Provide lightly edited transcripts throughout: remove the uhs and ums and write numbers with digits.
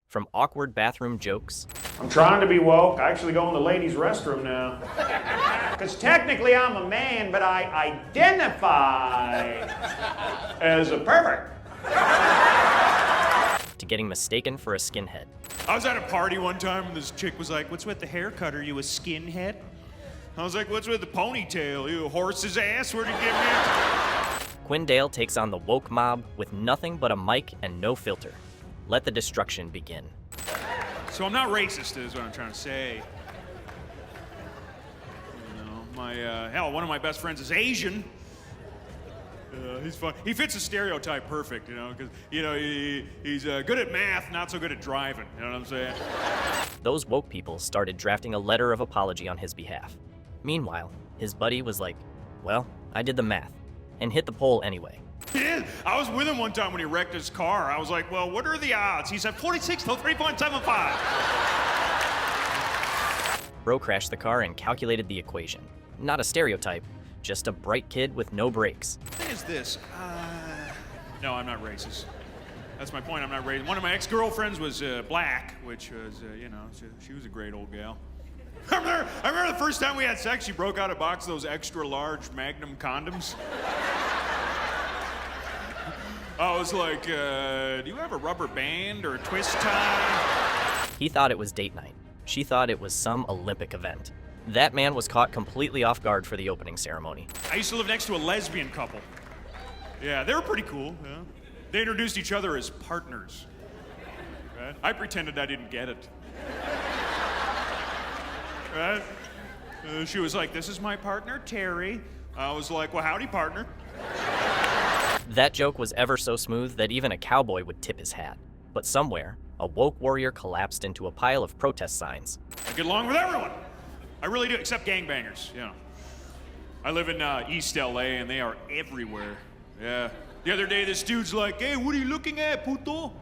From awkward bathroom jokes I'm trying to be woke. I actually go in the ladies' restroom now. Because technically I'm a man, but I identify as a pervert. to getting mistaken for a skinhead. I was at a party one time and this chick was like, "What's with the haircut? Are you a skinhead?" I was like, "What's with the ponytail? You a horse's ass? Where'd you get me?" Quinn Dale takes on the woke mob with nothing but a mic and no filter. Let the destruction begin. So I'm not racist, is what I'm trying to say. You know, one of my best friends is Asian. He's fun. He fits the stereotype perfect, you know, because, you know, he's good at math, not so good at driving, you know what I'm saying? Those woke people started drafting a letter of apology on his behalf. Meanwhile, his buddy was like, well, I did the math, and hit the pole anyway. Yeah, I was with him one time when he wrecked his car. I was like, well, what are the odds? He said 46 to 3.75. Bro crashed the car and calculated the equation. Not a stereotype, just a bright kid with no brakes. What is this? No, I'm not racist. That's my point, I'm not racist. One of my ex-girlfriends was black, which was, you know, she was a great old gal. I remember the first time we had sex, she broke out a box of those extra large Magnum condoms. I was like, do you have a rubber band or a twist tie? He thought it was date night. She thought it was some Olympic event. That man was caught completely off guard for the opening ceremony. I used to live next to a lesbian couple. Yeah, they were pretty cool. Yeah. They introduced each other as partners. Right? I pretended I didn't get it. Right? She was like, "This is my partner, Terry." I was like, "Well, howdy, partner." That joke was ever so smooth that even a cowboy would tip his hat. But somewhere, a woke warrior collapsed into a pile of protest signs. I get along with everyone. I really do, except gangbangers, you know. I live in East LA and they are everywhere. Yeah. The other day, this dude's like, "Hey, what are you looking at, puto?"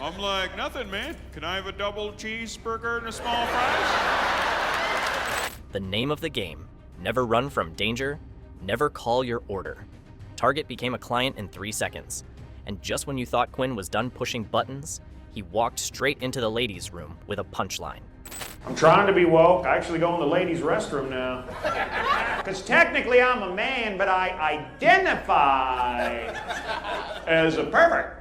I'm like, "Nothing, man. Can I have a double cheeseburger and a small fries?" The name of the game: never run from danger, never call your order. Target became a client in 3 seconds. And just when you thought Quinn was done pushing buttons, he walked straight into the ladies' room with a punchline. I'm trying to be woke. I actually go in the ladies' restroom now. Because technically I'm a man, but I identify as a pervert.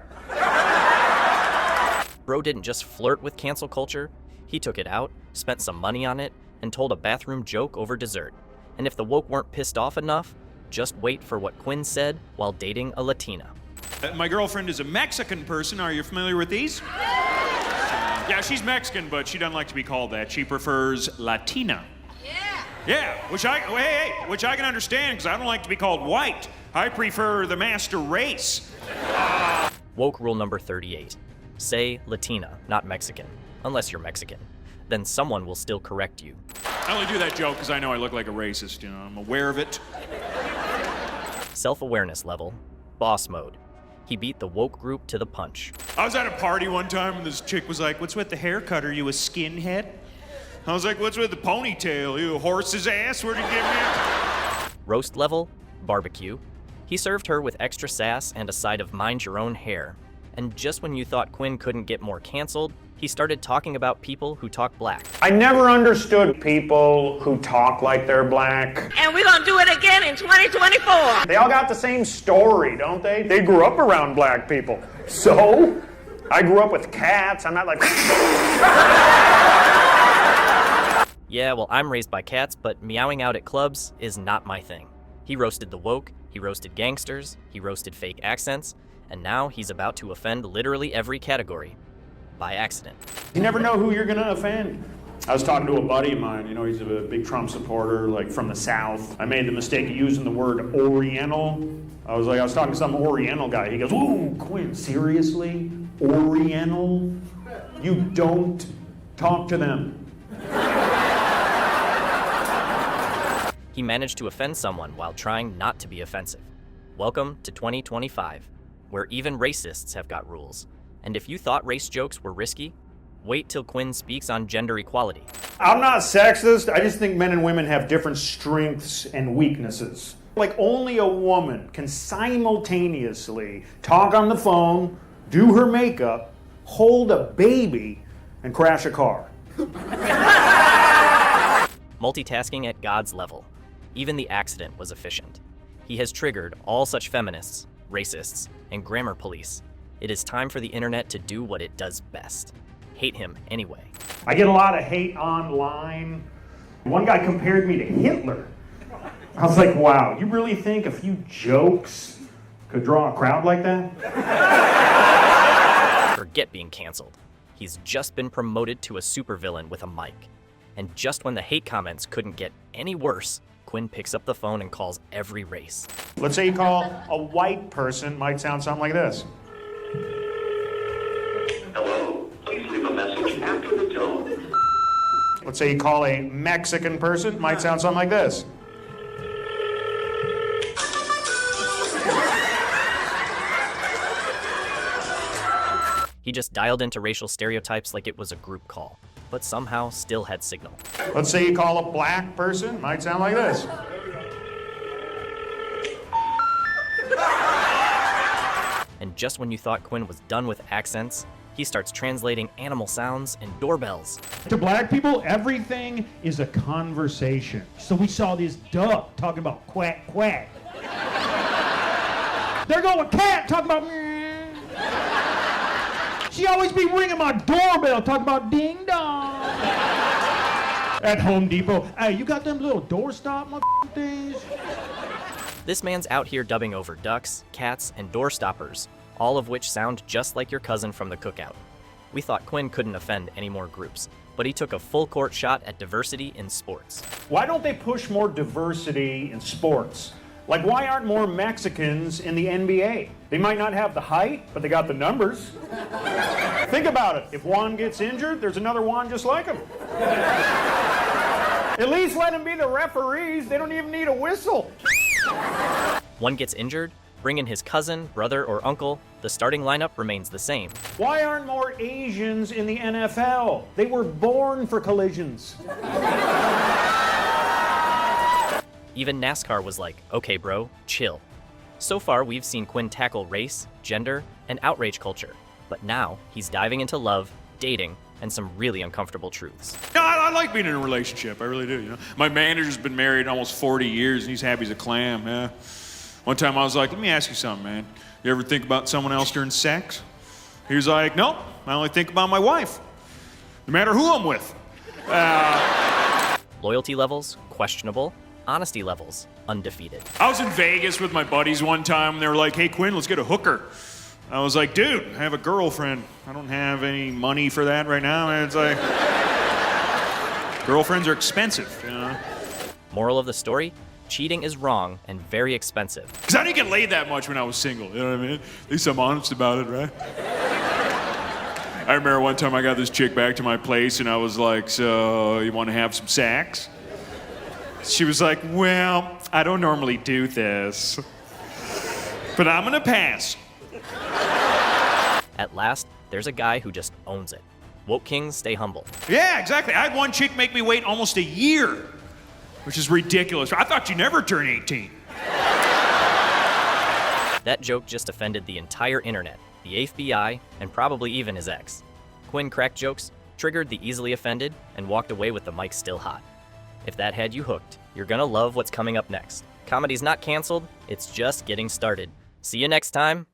Bro didn't just flirt with cancel culture, he took it out, spent some money on it, and told a bathroom joke over dessert. And if the woke weren't pissed off enough, just wait for what Quinn said while dating a Latina. My girlfriend is a Mexican person. Are you familiar with these? Yeah, she's Mexican, but she doesn't like to be called that. She prefers Latina. Yeah, which I can understand, because I don't like to be called white. I prefer the master race. Woke rule number 38. Say Latina, not Mexican, unless you're Mexican. Then someone will still correct you. I only do that joke because I know I look like a racist, you know, I'm aware of it. Self-awareness level, boss mode. He beat the woke group to the punch. I was at a party one time and this chick was like, "What's with the haircut? Are you a skinhead?" I was like, "What's with the ponytail? You a horse's ass? Where'd you get me?" Roast level, barbecue. He served her with extra sass and a side of mind your own hair. And just when you thought Quinn couldn't get more canceled, he started talking about people who talk black. I never understood people who talk like they're black. And we're gonna do it again in 2024. They all got the same story, don't they? They grew up around black people. So? I grew up with cats. I'm not like... Yeah, well, I'm raised by cats, but meowing out at clubs is not my thing. He roasted the woke, he roasted gangsters, he roasted fake accents, and now he's about to offend literally every category. By accident. You never know who you're gonna offend. I was talking to a buddy of mine, you know, he's a big Trump supporter, like from the South. I made the mistake of using the word Oriental. I was talking to some Oriental guy. He goes, "Ooh, Quinn, seriously? Oriental? You don't talk to them." He managed to offend someone while trying not to be offensive. Welcome to 2025, where even racists have got rules. And if you thought race jokes were risky, wait till Quinn speaks on gender equality. I'm not sexist. I just think men and women have different strengths and weaknesses. Like only a woman can simultaneously talk on the phone, do her makeup, hold a baby, and crash a car. Multitasking at God's level. Even the accident was efficient. He has triggered all such feminists, racists, and grammar police. It is time for the internet to do what it does best. Hate him anyway. I get a lot of hate online. One guy compared me to Hitler. I was like, wow, you really think a few jokes could draw a crowd like that? Forget being canceled. He's just been promoted to a supervillain with a mic. And just when the hate comments couldn't get any worse, Quinn picks up the phone and calls every race. Let's say you call a white person, might sound something like this. Hello, please leave a message after the tone. Let's say you call a Mexican person, might sound something like this. He just dialed into racial stereotypes like it was a group call, but somehow still had signal. Let's say you call a black person, might sound like this. And just when you thought Quinn was done with accents, he starts translating animal sounds and doorbells. To black people, everything is a conversation. So we saw this duck talking about quack, quack. There go a cat talking about meow. She always be ringing my doorbell talking about ding dong. At Home Depot, hey, you got them little doorstop things? This man's out here dubbing over ducks, cats, and door stoppers, all of which sound just like your cousin from the cookout. We thought Quinn couldn't offend any more groups, but he took a full-court shot at diversity in sports. Why don't they push more diversity in sports? Like, why aren't more Mexicans in the NBA? They might not have the height, but they got the numbers. Think about it. If Juan gets injured, there's another Juan just like him. At least let them be the referees. They don't even need a whistle. One gets injured, bring in his cousin, brother, or uncle, the starting lineup remains the same. Why aren't more Asians in the NFL? They were born for collisions. Even NASCAR was like, okay bro, chill. So far, we've seen Quinn tackle race, gender, and outrage culture. But now, he's diving into love, dating, and some really uncomfortable truths. No, I like being in a relationship. I really do, you know. My manager's been married almost 40 years, and he's happy as a clam, yeah. One time I was like, let me ask you something, man. You ever think about someone else during sex? He was like, no, I only think about my wife. No matter who I'm with. Loyalty levels, questionable. Honesty levels, undefeated. I was in Vegas with my buddies one time, and they were like, hey, Quinn, let's get a hooker. I was like, dude, I have a girlfriend. I don't have any money for that right now. And it's like, girlfriends are expensive, you know? Moral of the story, cheating is wrong and very expensive. Because I didn't get laid that much when I was single, you know what I mean? At least I'm honest about it, right? I remember one time I got this chick back to my place, and I was like, so you want to have some sex? She was like, well, I don't normally do this, but I'm gonna pass. At last, there's a guy who just owns it. Woke kings stay humble. Yeah, exactly. I had one chick make me wait almost a year, which is ridiculous. I thought you never turn 18. That joke just offended the entire internet, the FBI, and probably even his ex. Quinn cracked jokes, triggered the easily offended, and walked away with the mic still hot. If that had you hooked, you're gonna love what's coming up next. Comedy's not canceled, it's just getting started. See you next time